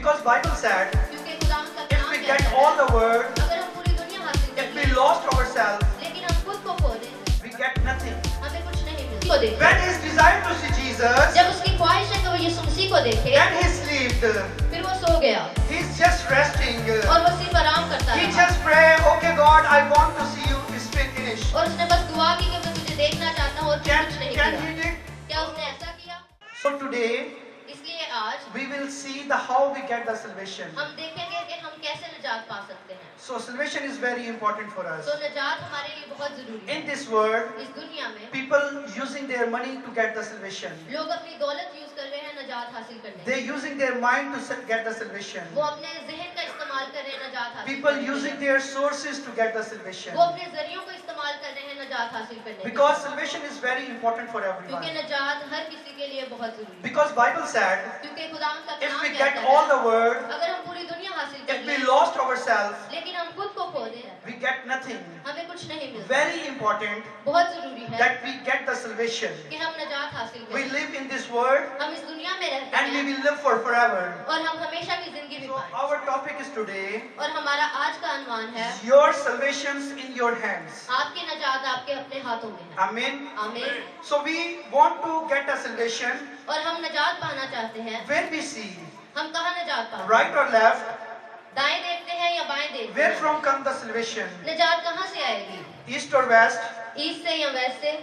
Because Bible said, क्योंकि खुदावंद का if कलाम we कहता get है, all the word, अगर हम पूरी दुनिया हासिल कर if we लें, lost ourselves, लेकिन हम खुद को खो दें, we get nothing. हमें कुछ नहीं मिलता। When his desire to see Jesus, जब उसकी ख्वाहिश है कि वो यीशु मसीह को देखे, then he slept. फिर वो सो गया He's just resting. और वो सिर्फ आराम करता He रहा। just pray, okay God, I want to see you finished. और उसने बस दुआ की कि मैं तुझे देखना चाहता हूँ और फिर कुछ नहीं Can किया। he did? क्या उसने ऐसा किया? So today इसलिए आज we will see the how we get the salvation. हम देखेंगे कि हम कैसे निजात पा सकते हैं। So salvation is very important for us. तो निजात हमारे लिए बहुत जरूरी है। In this world, इस दुनिया में people using their money to get the salvation. लोग अपनी दौलत यूज कर रहे हैं निजात हासिल करने के They're लिए। using their mind to get the salvation. वो अपने जहन का इस्तेमाल कर रहे हैं निजात हासिल People करने के using लिए। their sources to get the salvation. वो अपने जरियों को इस्तेमाल कर रहे हैं निजात हासिल करने के लिए। Because salvation is very important for क्योंकि everyone. निजात हर किसी के लिए बहुत जरूरी है। Because Bible said, क्योंकि खुदावंद का if कलाम we कहता get है, all the word, अगर हम पूरी दुनिया हासिल कर if we लें, lost ourselves, लेकिन हम खुद को खो दें, we get nothing. हमें कुछ नहीं मिलता। Very important बहुत जरूरी है that we get the salvation. कि हम निजात हासिल We करें। live in this world हम इस दुनिया में रहते and we हैं will live for forever. और हम हमेशा की जिंदगी So बिताएं। our topic is today, और हमारा आज का अनुमान है your salvations in your hands. आपकी निजात आपके अपने हाथों में है। Amen. आमीन। So we want to get a salvation और हम निजात पाना चाहते हैं। where we see, हम कहाँ निजात पाते हैं? right or left, दाएं देखते हैं या बाएं देखते where हैं? from come the salvation, निजात कहाँ से आएगी? east or west. ईस्ट से या वेस्ट से?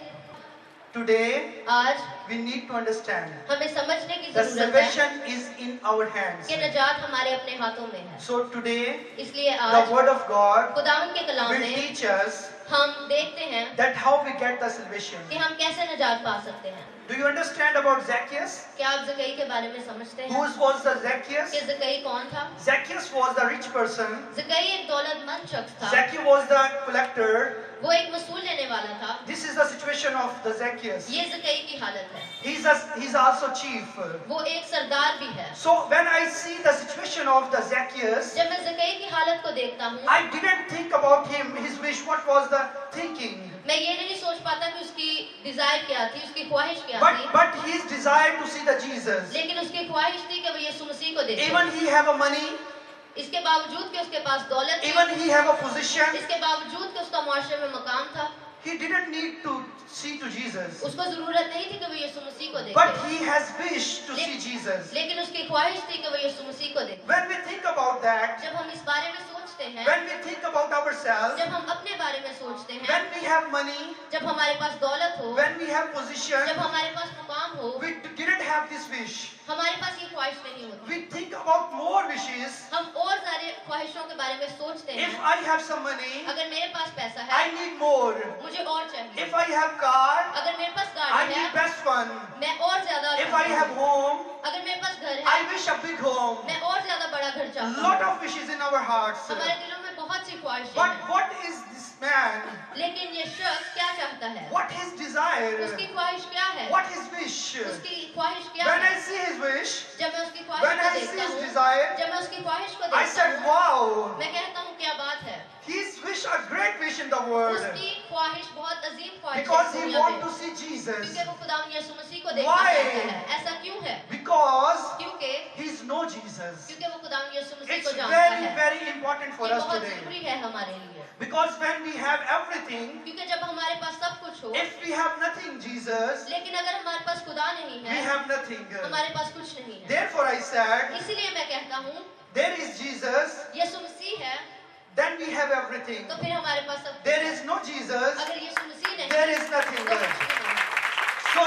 Today आज we need to understand हमें समझने की the जरूरत है salvation is in our hands. कि निजात हमारे अपने हाथों में है। So today इसलिए the आज word of God खुदावंद के कलाम will में teach us हम देखते हैं that how we get the salvation. कि हम कैसे निजात पा सकते हैं। Do you understand about Zacchaeus? क्या आप ज़कई के बारे में समझते Who हैं was the Zacchaeus? कि ज़कई कौन था? Zacchaeus was the rich person. ज़कई एक दौलतमंद शख्स था। Zacchaeus was the collector. वो एक वसूल लेने वाला था। This is the situation of the Zacchaeus. ये ज़कई की हालत है। He's also chief. वो एक सरदार भी है। So when I see the situation of the Zacchaeus, जब मैं ज़कई की हालत को देखता हूँ, I didn't think about him, his wish, what was the thinking. मैं ये नहीं सोच पाता कि उसकी डिजायर क्या थी, उसकी ख्वाहिश क्या थी। But his desire to see the Jesus. लेकिन उसकी ख्वाहिश थी कि वो यीशु मसीह को देखे। Even he have a money, इसके बावजूद कि उसके पास दौलत थी, even he have a position, इसके बावजूद कि उसका मुआशरे में मकाम था, he didn't need to see to Jesus. उसको जरूरत नहीं थी कि वो यीशु मसीह को But देखे। he has wish to see Jesus. लेकिन उसकी ख्वाहिश थी कि वो यीशु मसीह को देखे। When we think about that, जब हम इस बारे में सोचते हैं, when we think about ourselves, जब हम अपने बारे में सोचते हैं, when we have money, जब हमारे पास दौलत हो, when we have position, जब हमारे पास मुकाम हो, we didn't have this wish. हमारे पास ये ख्वाहिश नहीं होती। We think about more wishes. हम और सारे ख्वाहिशों के बारे में सोचते If हैं। I have some money, अगर मेरे पास पैसा I है, need more. मुझे और चाहिए। If I have car, अगर मेरे पास I गाड़ी need है, best one. मैं और ज्यादा If I have home, अगर मेरे पास घर I है, wish a big home. मैं और ज्यादा बड़ा घर चाहता Lot हूँ। of wishes in our hearts. हमारे दिलों में बहुत सी ख्वाहिशें But हैं, what is this man? लेकिन ये शख्स क्या चाहता है? What his desire? उसकी ख्वाहिश क्या है? What his wish? उसकी ख्वाहिश क्या When I है? see his wish, जब मैं उसकी when ख्वाहिश को I see देखता his हूँ, desire, जब मैं उसकी ख्वाहिश को I देखता said, हूँ, wow, मैं कहता हूँ क्या बात है? his wish a great wish in the world. उसकी ख्वाहिश बहुत अजीम ख्वाहिश है Because इस he दुनिया want में। to see Jesus. क्योंकि वो खुदावंद यीशु मसीह को देखना Why? चाहता है। ऐसा क्यों है? Because क्योंकि he's know Jesus. क्योंकि वो खुदावंद यीशु मसीह It's को जानता very, है। very important for ये us बहुत today. जरूरी है हमारे लिए। Because when we have everything, क्योंकि जब हमारे पास सब कुछ हो, if we have nothing, Jesus, लेकिन अगर हमारे पास खुदा नहीं we है, have nothing. हमारे पास कुछ नहीं है। Therefore I said, इसीलिए मैं कहता हूँ, there is Jesus, यीशु मसीह है, then we have everything. तो फिर हमारे पास सब कुछ There है। is no Jesus, अगर यीशु मसीह नहीं, there is nothing. तो कुछ नहीं है। So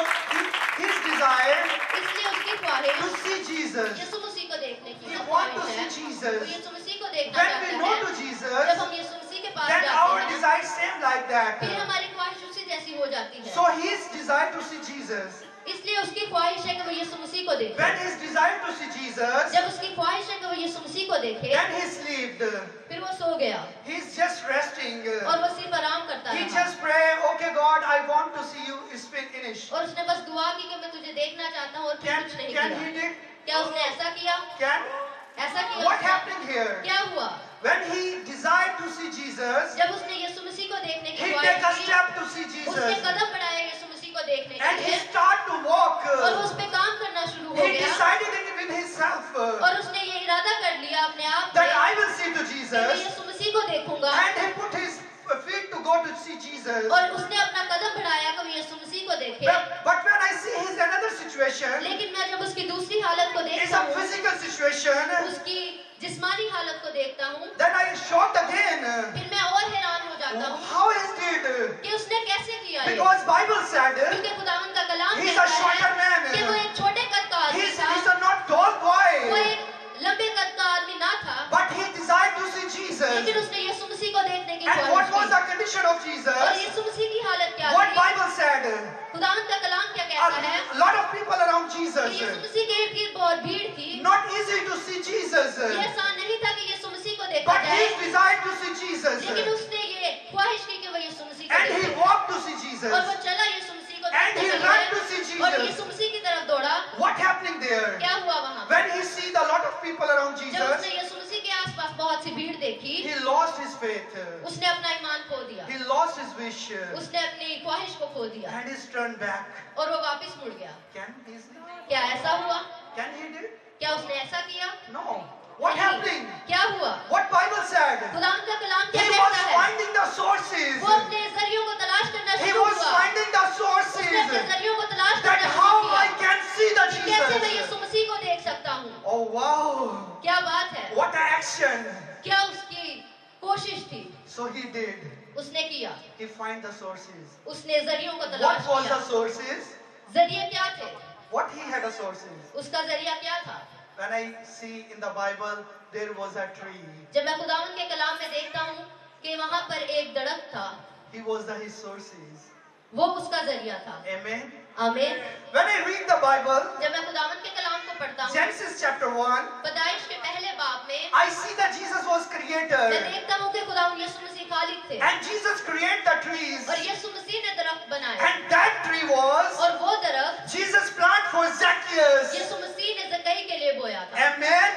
his desire इसलिए उसकी ख्वाहिश to see Jesus. यीशु मसीह को देखने की We जो want to ख्वाहिश है, see Jesus. वो यीशु मसीह को देखना When we चाहता know है। to जब Jesus, हम यीशु मसीह के पास then जाते our हैं, desire same like that. फिर हमारी ख्वाहिश उसी जैसी हो जाती है। So his desire to see Jesus. इसलिए उसकी ख्वाहिश है कि वो यीशु मसीह को देखे। When his desire to see Jesus, जब उसकी ख्वाहिश है कि वो यीशु मसीह को देखे, then he slept. फिर वो सो गया He's just resting. और वो सिर्फ आराम करता He रहा। just pray, okay God, I want to see you finish. और उसने बस दुआ की कि मैं तुझे देखना चाहता हूँ और फिर कुछ नहीं Can किया। he did? क्या उसने ऐसा किया? Can? ऐसा किया What उसने? happened here? क्या हुआ? When he desired to see Jesus, जब उसने यीशु मसीह को देखने की he ख्वाहिश take a की, step to see उसने Jesus. कदम बढ़ाया यीशु मसीह को देखने के And he लिए start to walk. और वो उस पे काम करना शुरू हो He गया decided it with himself. और उसने ये इरादा Jesus, यीशु मसीह को देखूंगा, and he put his feet to go to see Jesus. और उसने अपना कदम बढ़ाया कि वो यीशु मसीह को देखे। But when I see his another situation, लेकिन मैं जब उसकी दूसरी हालत को it's देखता a हूँ, physical situation, उसकी जिस्मानी हालत को देखता हूँ, then I am shocked again. फिर मैं और हैरान हो जाता हूँ How he did? कि उसने कैसे किया ये। Because Bible said क्योंकि खुदावंद का कलाम he's a shorter कहता है man. कि वो एक छोटे कद का आदमी He's था, a not tall वो boy, एक लंबे कद का आदमी ना था, but he desired to see Jesus. लेकिन उसने यीशु मसीह को देखने की And what was ख्वाहिश the की। condition of और Jesus? यीशु मसीह की हालत क्या What थी? Bible said? खुदावंद का कलाम क्या कहता है? A lot of people around कि Jesus. यीशु मसीह के इर्द-गिर्द बहुत भीड़ थी। Not easy to see Jesus, ये आसान नहीं था कि यीशु मसीह को देखा but जाए, he desired to see Jesus. लेकिन उसने ये ख्वाहिश की कि वो यीशु मसीह को And he देखे। walked to see और Jesus. वो चला यीशु मसीह को And he देखने के ran लिए, to see और Jesus. यीशु मसीह की तरफ दौड़ा। What happening there? क्या हुआ वहाँ? When he see the lot of people around जब Jesus, उसने यीशु मसीह के आसपास बहुत सी भीड़ देखी, he lost his faith. उसने अपना ईमान खो दिया, He lost his wish. उसने अपनी ख्वाहिश को खो दिया, And he's turned back. और वो वापस मुड़ गया। Can he? क्या ऐसा हुआ? Can he do? क्या उसने ऐसा किया? No. What नहीं। happening? क्या हुआ? What Bible said? खुदावंद का कलाम क्या He was कहता है? finding the sources. वो अपने जरियों को तलाश करना He शुरू was हुआ। finding the उसने अपने sources. जरियों को तलाश That करना how शुरू I किया। can see the कि कैसे मैं Jesus. यीशु मसीह को देख सकता हूँ? Oh wow. क्या बात है? What an action. क्या उसकी कोशिश थी? So he did. उसने किया, He find the sources. उसने जरियों को What तलाश was किया। the sources? जरिए क्या थे? What he had a sources. उसका जरिया क्या था? When I see in the Bible, there was a tree. जब मैं खुदावंद के कलाम में देखता हूँ कि वहाँ पर एक दरख्त था, He was his sources. वो उसका जरिया था। Amen. आमीन। When I read the Bible, जब मैं खुदावंद के कलाम को पढ़ता हूँ, Genesis chapter 1, पैदाइश के पहले बाब में I see that Jesus was मैं creator. देखता हूँ कि खुदावंद यीशु मसीह खालिक थे, And Jesus created the trees. और यीशु मसीह ने दरख्त बनाया, And that tree was और वो दरख्त Jesus plant for Zacchaeus. यीशु मसीह ने जक्कई के लिए बोया था। Amen.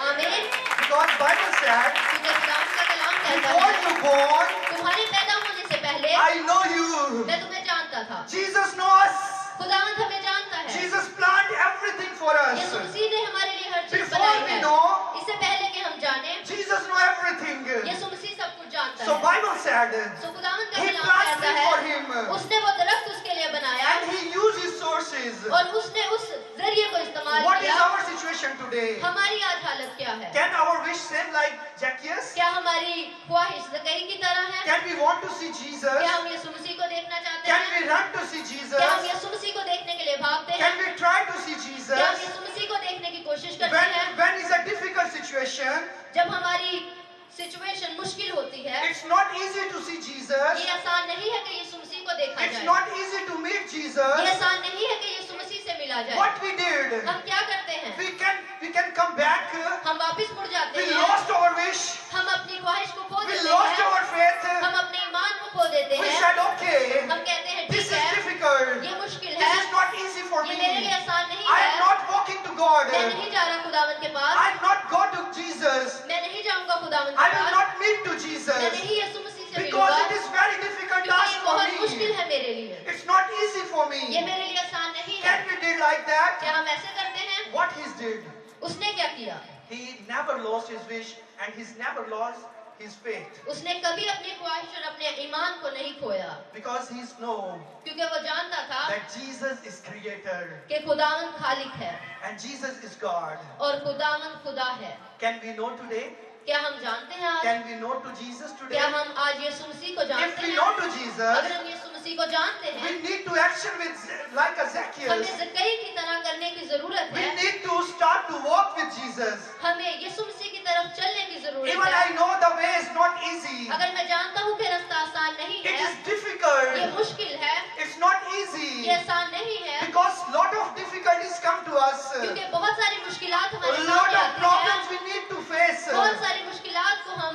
आमीन। Because Bible said, क्योंकि खुदावंद का कलाम कहता before है, you born, तुम्हारे पैदा होने से पहले I know you. मैं तुम्हें जानता था। Jesus knows. खुदावंद हमें जानता है। Jesus planned everything for Yeshu us. मसीह ने हमारे लिए हर चीज Before बनाई we है। know, इससे पहले कि हम जाने, Jesus know everything. यीशु मसीह सब कुछ जानता So है। Bible said, सो खुदावंद का He कलाम planned कहता things for है, him. उसने वो दरख्त उसके लिए बनाया, And he used his sources. और उसने उस जरिए को इस्तेमाल What is किया। our situation today? हमारी आज हालत क्या है? Can our wish same like Zacchaeus? क्या हमारी ख्वाहिश जक्कई की तरह है? Can we want to see Jesus? क्या हम यीशु मसीह को देखना चाहते Can हैं? we run to see Jesus? क्या हम यीशु मसीह को देखने के लिए भागते हैं? Can we try to see क्या हम Jesus? यीशु मसीह को देखने की कोशिश करते हैं? When is a difficult situation, जब हमारी सिचुएशन मुश्किल होती है, it's not easy to see Jesus. ये आसान नहीं है कि यीशु मसीह को देखा It's जाए। not easy to meet ये Jesus. आसान नहीं है कि यीशु मसीह से मिला जाए। What we did, हम क्या करते हैं? we can come back. हम वापस मुड़ जाते We हैं। lost our wish. हम अपनी ख्वाहिश को खो We देते lost हैं। our faith. हम अपने ईमान को खो देते We हैं। said, okay, हम कहते हैं this ठीक is है, difficult. ये मुश्किल This है, is not easy for ये me. मेरे लिए आसान नहीं I am है। not walking to God. मैं नहीं जा रहा खुदावंद के पास, I am not go to Jesus. मैं नहीं जाऊंगा खुदावंद I के will pass, not meet to मैं Jesus. नहीं यीशु मसीह से Because मिलूंगा, it is very difficult क्योंकि task ये for बहुत मुश्किल me. है मेरे लिए। It's not easy for ये me. मेरे लिए आसान नहीं है। Can we did like that? क्या हम ऐसे करते हैं? What he did, उसने क्या किया? he never lost his wish and he's never lost his faith. उसने कभी अपनी ख्वाहिश और अपने ईमान को नहीं खोया, Because he's know क्योंकि वो जानता था that Jesus is creator कि खुदावंद खालिक है and Jesus is God. और खुदावंद खुदा है। Can we know today? क्या हम जानते हैं आज? Can we know to Jesus today? क्या हम आज यीशु मसीह को If जानते we हैं? know to अगर Jesus, हम यीशु मसीह को जानते we हैं, need to action with like a हमें Zacchaeus. जक्कई की तरह करने की जरूरत We है। need to start to walk with Jesus. हमें यीशु मसीह की तरफ चलने की Even जरूरत है। I know the way is not easy. अगर मैं जानता हूँ कि रास्ता आसान नहीं It है, is ये difficult. मुश्किल है, It's not ये easy. आसान नहीं है, Because lot of difficulties come to us. क्योंकि बहुत सारी मुश्किलात A हमारे lot सामने of आती problems हैं। we need to face. बहुत सारी मुश्किलात को हम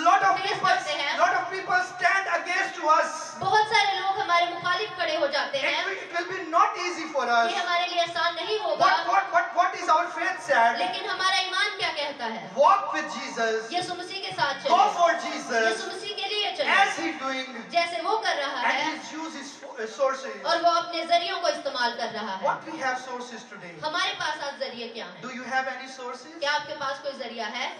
Lot of people stand against to us. बहुत सारे लोग हमारे मुखालिफ खड़े हो जाते हैं। It will be not easy for us. ये हमारे लिए आसान नहीं होगा, What is our faith said? लेकिन हमारा ईमान क्या कहता है? Walk with Jesus. यीशु मसीह के साथ Go चलें, for यीशु Jesus. मसीह के लिए As चलें, he doing. जैसे वो कर रहा And है he uses sources. और वो अपने जरियों को इस्तेमाल कर रहा है। What we have sources today? हमारे पास आज जरिए क्या हैं? Do you have any sources? क्या आपके पास कोई जरिया है?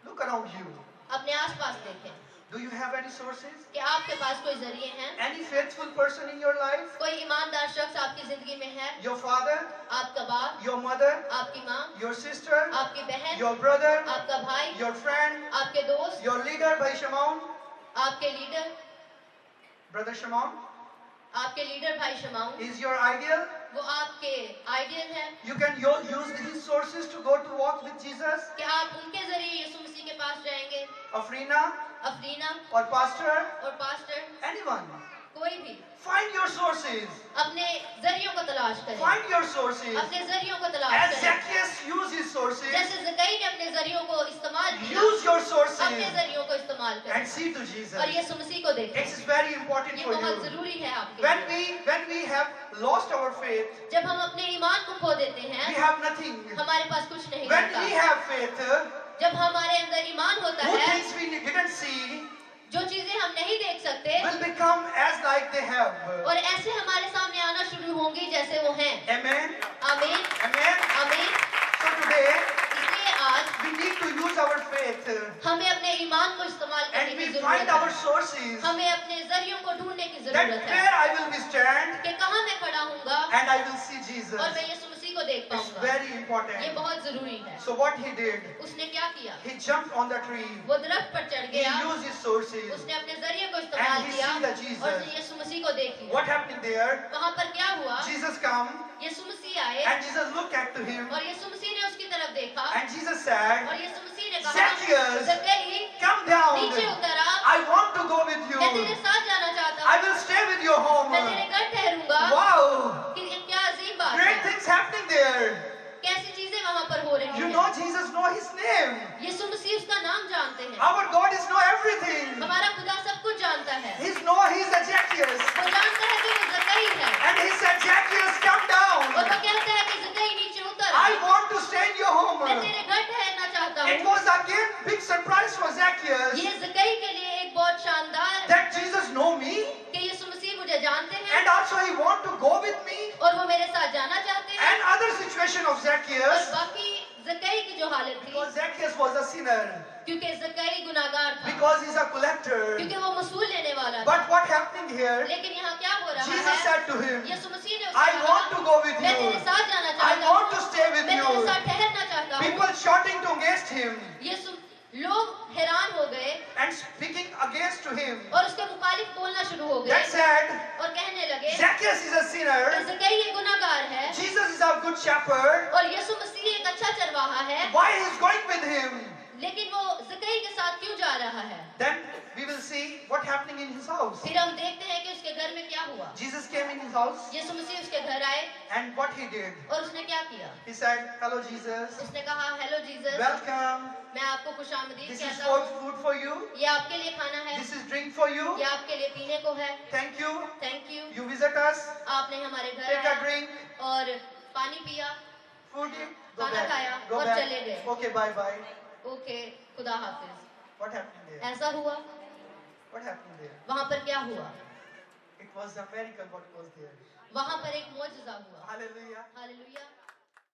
Look around you. अपने आसपास देखें। Do you have any sources? क्या आपके पास कोई जरिए हैं? Any faithful person in your life? कोई ईमानदार शख्स आपकी जिंदगी में है? Your father? आपका बाप, Your mother? आपकी माँ, Your sister? आपकी बहन, Your brother? आपका भाई, Your friend? आपके दोस्त, Your leader, Bhai Shimon? आपके लीडर, Brother Shimon? आपके लीडर भाई शमाउन, Is your ideal? वो आपके आइडियल है। You can use his sources to go to walk with Jesus? क्या आप उनके जरिए यीशु मसीह के पास जाएंगे? Afrina? अफरीना Or pastor? और पास्टर, Anyone? कोई भी Find your sources. अपने जरियों को तलाश करें, Find your sources. अपने जरियों को तलाश As करें। Zacchaeus used his sources, जैसे ज़कई ने अपने जरियों को इस्तेमाल किया, use your अपने sources जरियों को इस्तेमाल करें and see to Jesus. और यीशु मसीह को देखें। It is very important ये for बहुत you. जरूरी है आपके लिए। When we have lost our faith, जब हम अपने ईमान को खो देते we हैं, have nothing. हमारे पास कुछ नहीं When होता। we have faith, जब हमारे अंदर ईमान होता who है, things we didn't see जो चीजें हम नहीं देख सकते will become as like they have. और ऐसे हमारे सामने आना शुरू होंगी जैसे वो हैं। Amen. आमीन, Amen. आमीन। So today इसलिए आज we need to use our faith हमें अपने ईमान को इस्तेमाल करने and की we find जरूरत our है। sources. हमें अपने जरियों को ढूंढने की That जरूरत है where I will be stand कि कहाँ मैं खड़ा हूँगा and I will see Jesus. और मैं यीशु मसीह को देख It's पाऊंगा। very ये important. बहुत जरूरी है। So what he did, उसने क्या किया? he jumped on the tree. वो दरख्त पर चढ़ He गया, used his sources. उसने अपने जरिए को इस्तेमाल And he किया see the Jesus. और यीशु मसीह को देख लिया। What happened there? वहाँ पर क्या हुआ? Jesus come यीशु मसीह आए and Jesus looked at to him और यीशु मसीह ने उसकी तरफ देखा and Jesus said, और यीशु मसीह ने कहा, Zacchaeus, ज़कई, come down. नीचे उतर आ, I want to go with you. मैं तेरे साथ जाना चाहता I हूँ, will stay with your home. मैं तेरे घर ठहरूंगा। Wow. कि ये क्या अजीब बात Great है, things happening there. कैसी चीजें वहाँ पर हो रही You हैं। know Jesus know his name. यीशु मसीह उसका नाम जानते हैं। Our God is know everything. हमारा खुदा सब कुछ जानता है। He's a Zacchaeus. वो जानता है कि वो ज़कई है And he said, Zacchaeus, come और down. वो कहता है कि ज़कई नीचे उतर आ, I want to stay in your home. मैं तेरे घर ठहरना चाहता It हूँ। was again big surprise for Zacchaeus ये ज़कई के लिए एक बहुत शानदार that Jesus know me कि यीशु मसीह मुझे जानते हैं and also he want to go with me. और वो मेरे साथ जाना चाहते हैं। And other situation of और Zacchaeus, बाकी ज़कई की जो हालत थी, because Zacchaeus was a sinner, क्योंकि ज़कई गुनाहगार था, because he's a collector. क्योंकि वो वसूल लेने वाला था। But what happening here? लेकिन यहाँ क्या हो रहा Jesus है? said to him, यीशु मसीह ने I उससे want to कहा, go with मैं तेरे you. साथ जाना I चाहता want to हूँ, stay with मैं तेरे you. साथ ठहरना चाहता हूँ। People shouting against him यीशु लोग हैरान हो गए and speaking against to him. और उसके मुखालिफ बोलना शुरू हो गए That said, और कहने लगे Zacchaeus is a कि sinner. ज़कई ये गुनाहगार है Jesus is a good shepherd. और यीशु मसीह एक अच्छा चरवाहा है, Why he's going with him? लेकिन वो ज़कई के साथ क्यों जा रहा है? Then we will see what happening in his house. फिर हम देखते हैं कि उसके घर में क्या हुआ। Jesus came in his house यीशु मसीह उसके घर आए and what he did? और उसने क्या किया? He said, hello Jesus, उसने कहा, हेलो जीसस, welcome. मैं आपको खुशामदीद This is कहता हूँ। food for you. ये आपके लिए खाना है, This is drink for you. ये आपके लिए पीने को है। Thank you. Thank you, You visit us. आपने हमारे घर Take a आया drink. और पानी पिया, Food. Go खाना back. खाया Go और back. चले गए। Okay, bye bye. ओके, खुदा हाफिज। What happened there? ऐसा हुआ। What happened there? वहाँ पर क्या हुआ? It was a miracle what was there. वहाँ पर एक मौजज़ा हुआ। Hallelujah. हालेलुया।